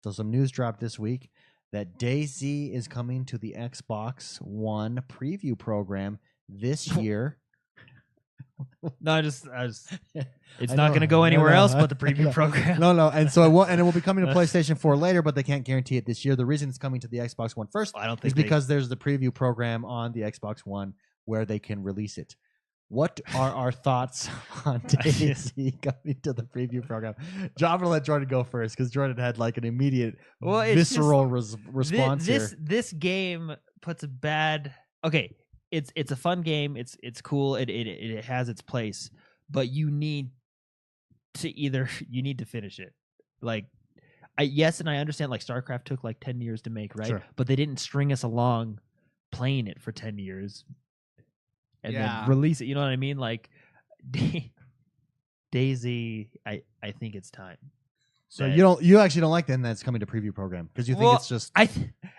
So some news dropped this week that DayZ is coming to the Xbox One preview program this year. No, I just it's not going to go anywhere else but the preview program. No, and so it will be coming to PlayStation 4 later, but they can't guarantee it this year. The reason it's coming to the Xbox One first is because there's the preview program on the Xbox One where they can release it. What are our thoughts on DayZ coming to the preview program? John, I'm going to let Jordan go first because Jordan had like an immediate visceral response here. This game puts a bad... Okay, it's a fun game. It's cool. It has its place, but you need to finish it. Like, yes, and I understand like StarCraft took like 10 years to make, right? Sure. But they didn't string us along playing it for 10 years. And then release it, you know what I mean? Like DayZ, I think it's time. So you actually don't like then that it's coming to preview program because you think it's just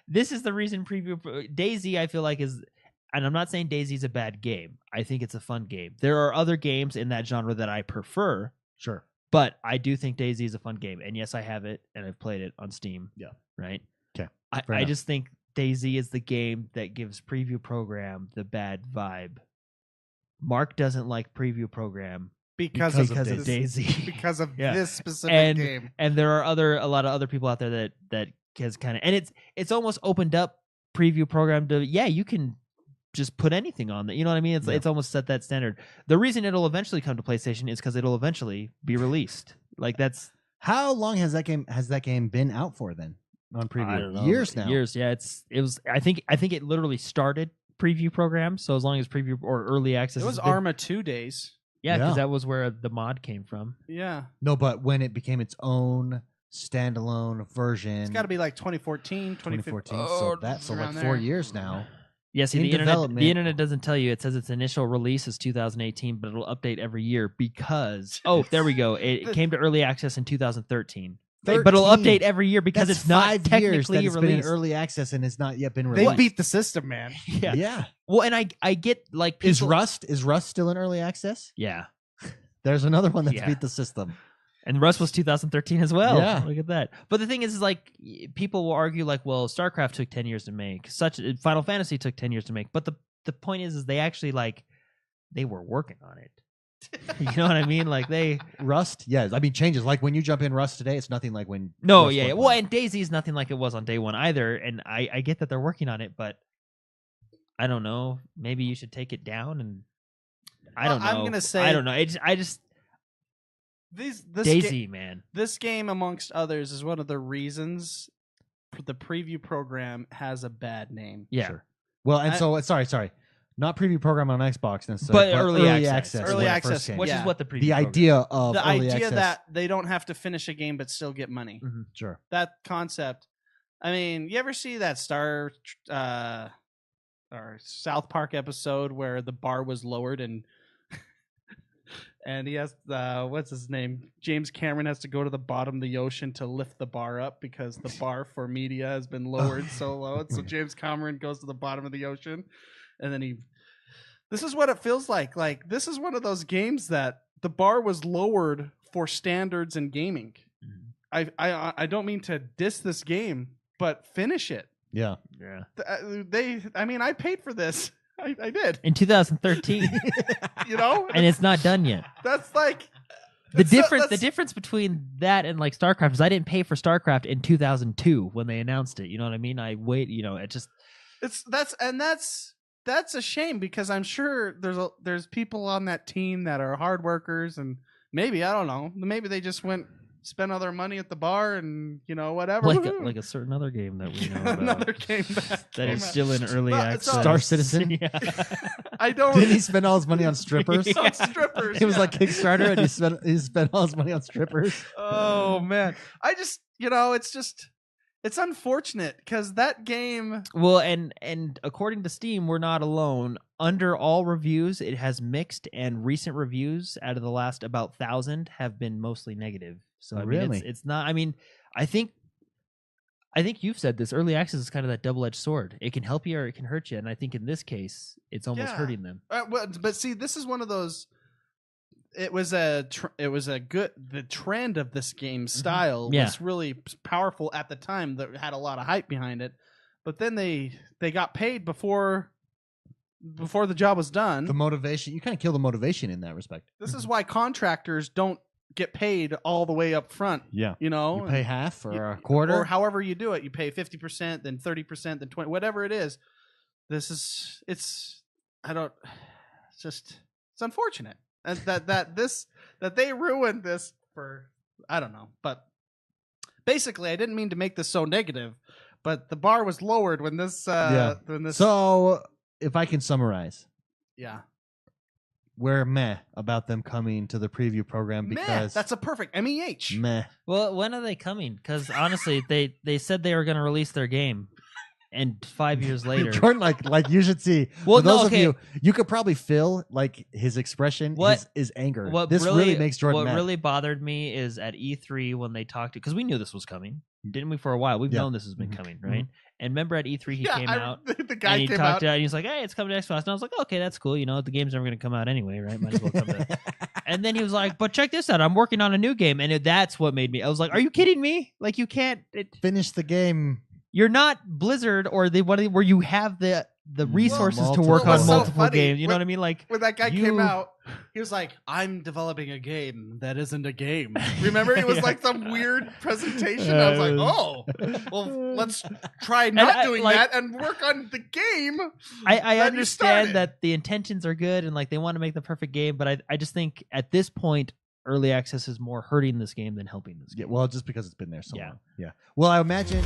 this is the reason DayZ I feel like is, and I'm not saying DayZ is a bad game. I think it's a fun game. There are other games in that genre that I prefer. Sure. But I do think DayZ is a fun game. And yes, I have it and I've played it on Steam. Yeah. Right? Okay. I just think DayZ is the game that gives preview program the bad vibe. Mark doesn't like preview program because of DayZ. Because of this specific game. And there are a lot of other people out there that has kind of, and it's almost opened up preview program to you can just put anything on that. You know what I mean? It's almost set that standard. The reason it'll eventually come to PlayStation is because it'll eventually be released. Like that's how long has that game been out for then on preview? I don't know, years now. Years, yeah. It was. I think it literally started preview program. So as long as preview or early access, it was Arma 2 days. Yeah, because that was where the mod came from. Yeah. No, but when it became its own standalone version, it's got to be like 2014, 2015. So like 4 years now. Yeah, see, the internet doesn't tell you. It says its initial release is 2018, but it'll update every year because there we go. It came to early access in 2013. But it'll update every year because it's not technically released. Been in early access and it's not yet been released. They beat the system, man. Yeah. Well, and I get like people... Is Rust still in early access? Yeah. There's another one that's beat the system. And Rust was 2013 as well. Yeah. Look at that. But the thing is like people will argue like, well, StarCraft took 10 years to make. Final Fantasy took 10 years to make. But the point is they actually like they were working on it. You know what I mean? Like Rust, yes. I mean changes. Like when you jump in Rust today, it's nothing like when Well, and DayZ is nothing like it was on day one either. And I get that they're working on it, but I don't know. Maybe you should take it down and I don't know. I'm gonna say I don't know. I just this DayZ, man. This game, amongst others, is one of the reasons the preview program has a bad name. Yeah. Sure. Well, and sorry. Not preview program on Xbox necessarily, but early access. Early access, which is what the preview. The idea of the early idea access. that they don't have to finish a game but still get money. Mm-hmm. Sure. That concept. I mean, you ever see that or South Park episode where the bar was lowered and he has what's his name? James Cameron has to go to the bottom of the ocean to lift the bar up because the bar for media has been lowered so low. So James Cameron goes to the bottom of the ocean. And then this is what it feels like. Like, this is one of those games that the bar was lowered for standards in gaming. Mm-hmm. I don't mean to diss this game, but finish it. Yeah. I paid for this. I did. In 2013. You know? And it's not done yet. That's like... The difference between that and like StarCraft is I didn't pay for StarCraft in 2002 when they announced it. You know what I mean? I wait, it just... That's a shame because I'm sure there's people on that team that are hard workers and maybe, I don't know, maybe they just spent all their money at the bar and whatever. Like a certain other game that we know about. Another game that is still in early access. Star Citizen. Yeah. Didn't he spend all his money on strippers? On strippers. It was like Kickstarter and he spent all his money on strippers. Oh man. I just it's unfortunate because that game. Well, and according to Steam, we're not alone. Under all reviews, it has mixed, and recent reviews out of the last about 1,000 have been mostly negative. So I mean, it's not. I mean, I think you've said this. Early access is kind of that double-edged sword. It can help you or it can hurt you, and I think in this case, it's almost hurting them. But see, this is one of those. it was a good the trend of this game style was really powerful at the time. That had a lot of hype behind it, but then they got paid before the job was done. The motivation, you kind of kill the motivation in that respect. This is why contractors don't get paid all the way up front. Yeah, you know, you pay half or a quarter, or however you do it. You pay 50%, then 30%, then 20%, whatever it is. It's unfortunate that they ruined this for, I don't know. But basically, I didn't mean to make this so negative, but the bar was lowered when this. So if I can summarize, we're meh about them coming to the preview program because that's a perfect MEH. Meh. Well, when are they coming? Because honestly, they said they were going to release their game. And 5 years later, Jordan, like you should see. Well, for those of you could probably feel like his expression is anger. This really makes Jordan mad. What really bothered me is at E3 when they talked to, because we knew this was coming, didn't we? For a while, we've known this has been coming, right? And remember at E3 he came out, the guy and he came talked out, and he's like, "Hey, it's coming to Xbox," and I was like, "Okay, that's cool. You know, the game's never going to come out anyway, right? Might as well come to." And then he was like, "But check this out, I'm working on a new game," and that's what made me. I was like, "Are you kidding me? Like you can't finish the game." You're not Blizzard or where you have the resources to work on multiple games. You know what I mean? Like when that guy came out, he was like, "I'm developing a game that isn't a game." Remember, it was like some weird presentation. I was like, "Oh, well, let's try not doing that and work on the game." I understand that the intentions are good and like they want to make the perfect game, but I just think at this point, early access is more hurting this game than helping this game. Yeah, well, just because it's been there so long. Yeah. Well, I imagine